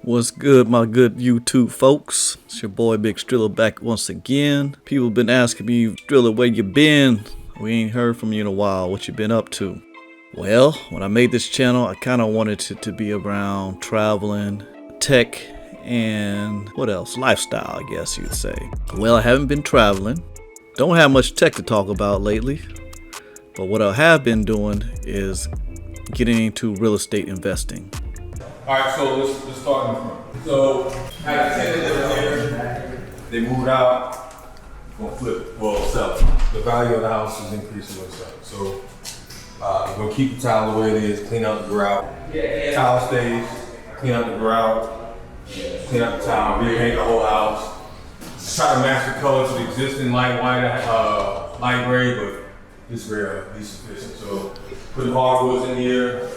What's good, my good YouTube folks? It's your boy Big Strill back once again. People been asking me, Strill, where you been? We ain't heard from you in a while. What you been up to? Well, when I made this channel, I kind of wanted it to be around traveling, tech, and what else? Lifestyle, I guess you'd say. Well, I haven't been traveling. Don't have much tech to talk about lately. But what I have been doing is getting into real estate investing. All right, so let's start in the front. So, had a tenant living here. They moved out. Gonna flip, well, sell it. The value of the house is increasing with sell. So, we're gonna keep the tile the way it is. Clean out the grout. Tile stays. Clean out the grout. Clean out the tile. Repaint the whole house. Try to match the colors of the existing light white, light gray, but this gray will be sufficient. So, put hardwoods in here.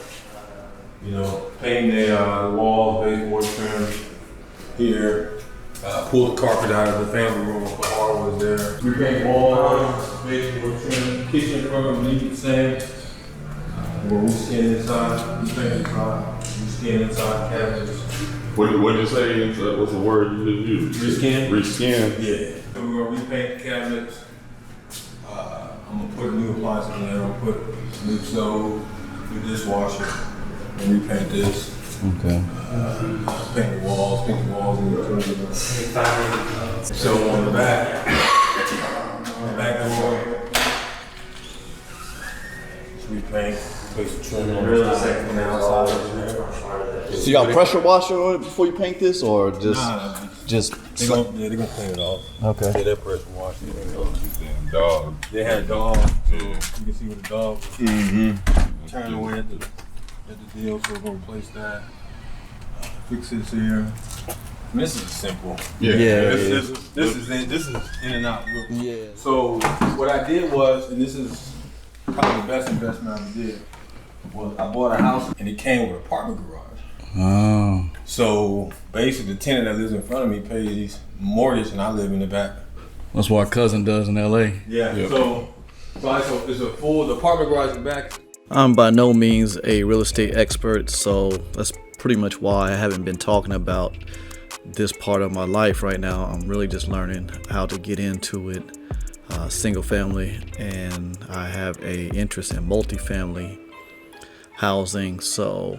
You know, painting the walls, baseboard trim here. Pull the carpet out of the family room, put hardwoods there. Repaint walls, baseboard trim, kitchen room, leave it the same. We're reskin inside, repaint inside, reskin inside cabinets. What did you say? What's the word you just used? Reskin? Reskin? Yeah. So we're gonna repaint the cabinets. I'm gonna put new appliances in there. I'm gonna put a new stove, new dishwasher. And repaint this. Okay. Paint the walls in the room. So on the back door, just repaint, place the trim on the outside. So y'all pressure washer on it before you paint this, or just They're gonna clean it off. Okay. Yeah, they're pressure washing. Damn dog. They had a dog. You can see what the dog was. Turned away at the deal, so we're gonna replace that. Fix this here. This is simple. Yeah. This is in and out. Yeah. So what I did was, and this is probably the best investment I ever did, was I bought a house and it came with an apartment garage. Oh. So basically, the tenant that lives in front of me pays mortgage, and I live in the back. That's what our cousin does in LA. Yeah. Yep. So it's a full. The apartment garage in the back. I'm by no means a real estate expert, so that's pretty much why I haven't been talking about this part of my life right now. I'm really just learning how to get into it, single family, and I have a interest in multifamily housing. So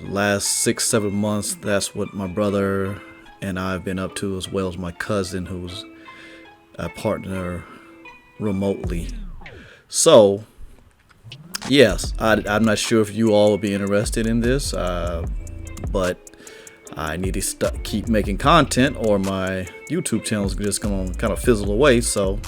last 6-7 months, that's what my brother and I have been up to, as well as my cousin, who's a partner remotely. So yes, I'm not sure if you all will be interested in this, but I need to keep making content, or my YouTube channel is just going to kind of fizzle away. So,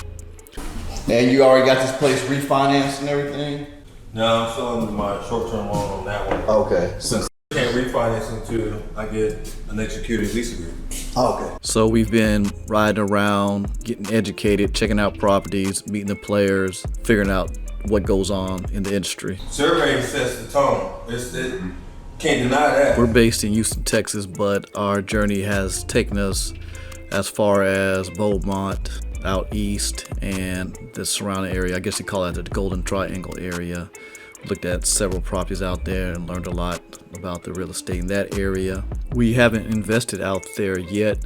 and you already got this place refinanced and everything? No, I'm selling my short-term loan on that one. Okay. Since I can't refinance until I get an executed lease agreement. okay. So we've been riding around, getting educated, checking out properties, meeting the players, figuring out what goes on in the industry. Survey sets the tone. Can't deny that. We're based in Houston, Texas, but our journey has taken us as far as Beaumont, out east, and the surrounding area. I guess you call that the Golden Triangle area. Looked at several properties out there and learned a lot about the real estate in that area. We haven't invested out there yet,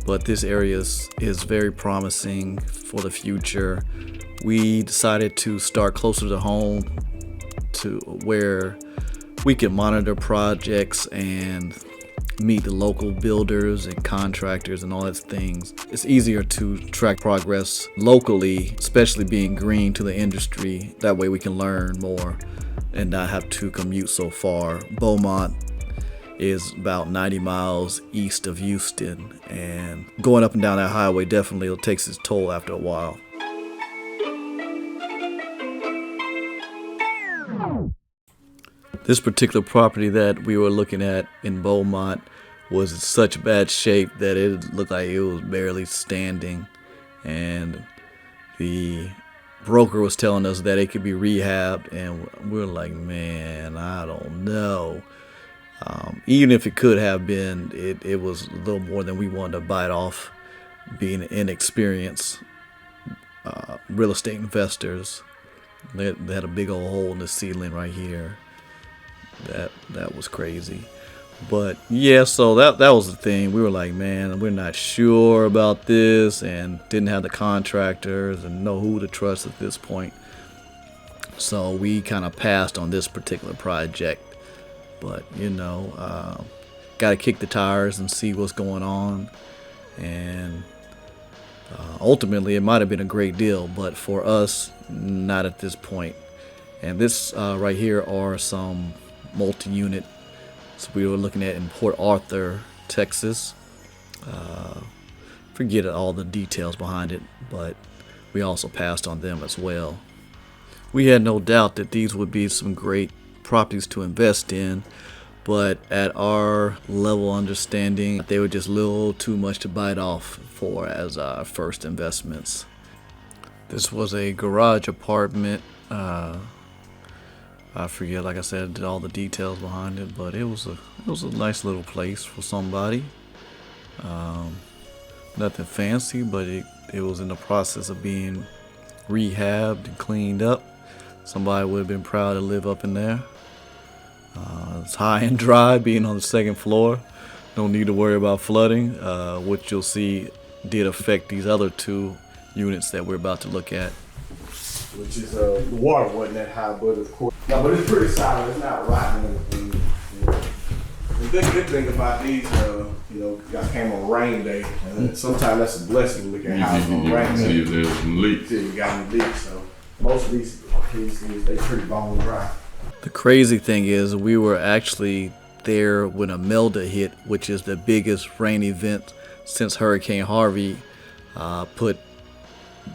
but this area is very promising for the future. We decided to start closer to home, to where we can monitor projects and meet the local builders and contractors and all those things. It's easier to track progress locally, especially being green to the industry. That way we can learn more and not have to commute so far. Beaumont is about 90 miles east of Houston, and going up and down that highway definitely takes its toll after a while. This particular property that we were looking at in Beaumont was in such bad shape that it looked like it was barely standing, and the broker was telling us that it could be rehabbed, and we were like, man, I don't know. Even if it could have been, it was a little more than we wanted to bite off, being inexperienced real estate investors. They had a big old hole in the ceiling right here. That was crazy. But yeah, so that was the thing. We were like, man, we're not sure about this, and didn't have the contractors and know who to trust at this point. So we kind of passed on this particular project. But you know, got to kick the tires and see what's going on. And ultimately, it might have been a great deal, but for us, not at this point. And this right here are some multi-unit. So we were looking at in Port Arthur, Texas. Forget all the details behind it, but we also passed on them as well. We had no doubt that these would be some great properties to invest in, but at our level of understanding, they were just a little too much to bite off for as our first investments. This was a garage apartment. I forget, like I said, all the details behind it, but it was a nice little place for somebody. Nothing fancy, but it was in the process of being rehabbed and cleaned up. Somebody would have been proud to live up in there. It's high and dry, being on the second floor. No need to worry about flooding, which you'll see did affect these other two units that we're about to look at. Which is the water wasn't that high, but of course. No, but it's pretty solid. It's not rotten or anything. The good thing about these, you know, y'all came on a rain day, and sometimes that's a blessing to look at houses on You rain can day. see if there's some leaks. See if you got any leaks. So most of these they pretty bone dry. The crazy thing is we were actually there when Imelda hit, which is the biggest rain event since Hurricane Harvey put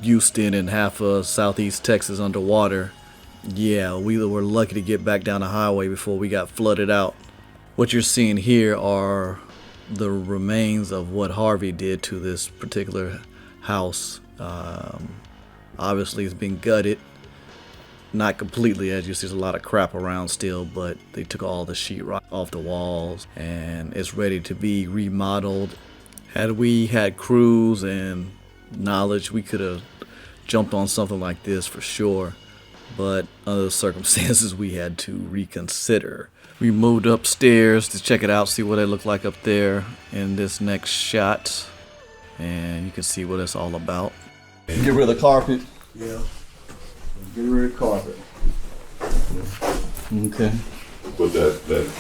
Houston and half of southeast Texas underwater. Yeah, we were lucky to get back down the highway before we got flooded out. What you're seeing here are the remains of what Harvey did to this particular house. Obviously it's been gutted. Not completely, as you see, there's a lot of crap around still, but they took all the sheetrock off the walls and it's ready to be remodeled. Had we had crews and knowledge, we could have jumped on something like this for sure, but under the circumstances we had to reconsider. We moved upstairs to check it out, see what it looked like up there in this next shot, and you can see what it's all about. Get rid of the carpet. Yeah. Get rid of carpet. Okay. But that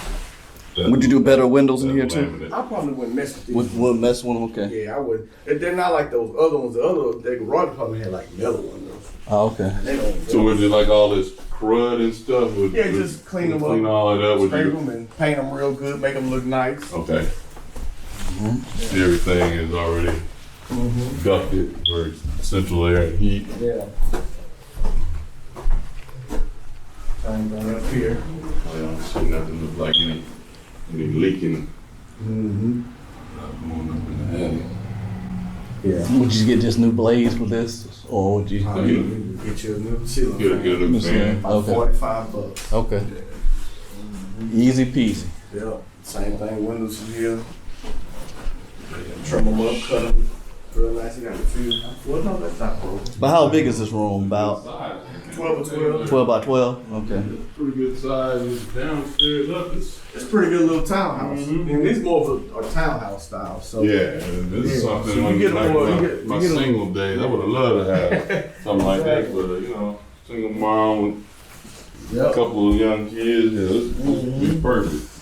Would you do better windows in here too? laminate. I probably wouldn't mess with these. Wouldn't mess with them? Okay. Yeah, I would. They're not like those other ones. The other, the garage apartment had like metal windows. Oh, okay. They don't. So was it like all this crud and stuff? Yeah, just clean them up. Clean all of that. Would Scrape you? them and paint them real good, make them look nice. Okay. Everything is already ducted for central air and heat. Yeah. Same thing up here. I don't see nothing look like any leaking. Going up in the attic. Yeah. Would you get just new blades with this, or would you? Get you a new ceiling Get a fan. new fan. About $45. Okay. Easy peasy. Yeah. Same thing. Windows in here. Trim them up, cut them real nice. You got a few. Well, no, that's not broken. But how big is this room? About 12 or 12. 12 by 12? Okay. Pretty good size. Downstairs up. It's a pretty good little townhouse. And this is more of a townhouse style. So Yeah, and this is something So you when get like more- my, you get- my you get a- single days, I would have loved to have something like that. But you know, single mom with a Yep. couple of young kids, yeah, this would be perfect.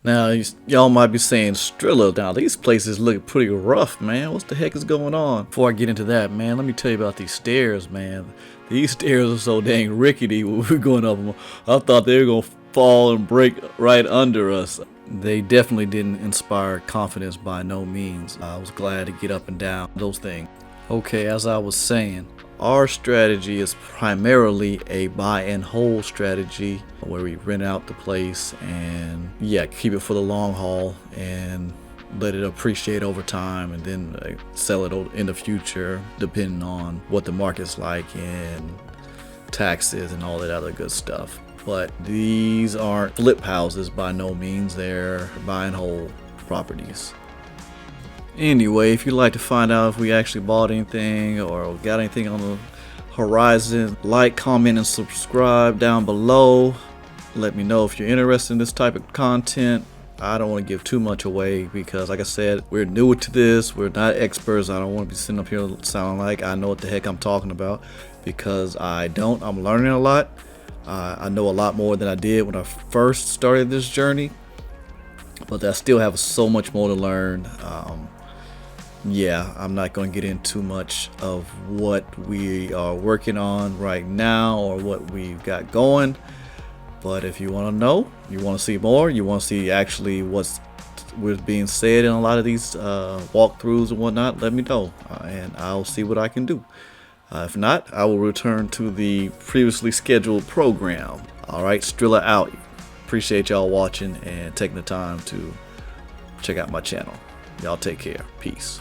Now, y'all might be saying, Strill, now these places look pretty rough, man. What the heck is going on? Before I get into that, man, let me tell you about these stairs, man. These stairs are so dang rickety when we were going up them. I thought they were going to fall and break right under us. They definitely didn't inspire confidence by no means. I was glad to get up and down those things. Okay, as I was saying, our strategy is primarily a buy and hold strategy where we rent out the place and keep it for the long haul and let it appreciate over time and then sell it in the future depending on what the market's like and taxes and all that other good stuff. But these aren't flip houses by no means. They're buy and hold properties. Anyway, if you'd like to find out if we actually bought anything or got anything on the horizon, like, comment, and subscribe down below. Let me know if you're interested in this type of content. I don't want to give too much away because, like I said, we're new to this. We're not experts. I don't want to be sitting up here sounding like I know what the heck I'm talking about, because I don't. I'm learning a lot. I know a lot more than I did when I first started this journey, but I still have so much more to learn. Yeah, I'm not going to get into too much of what we are working on right now or what we've got going. But if you want to know, you want to see more, you want to see actually what's being said in a lot of these walkthroughs and whatnot, let me know, and I'll see what I can do. If not, I will return to the previously scheduled program. All right, Strilla out. Appreciate y'all watching and taking the time to check out my channel. Y'all take care. Peace.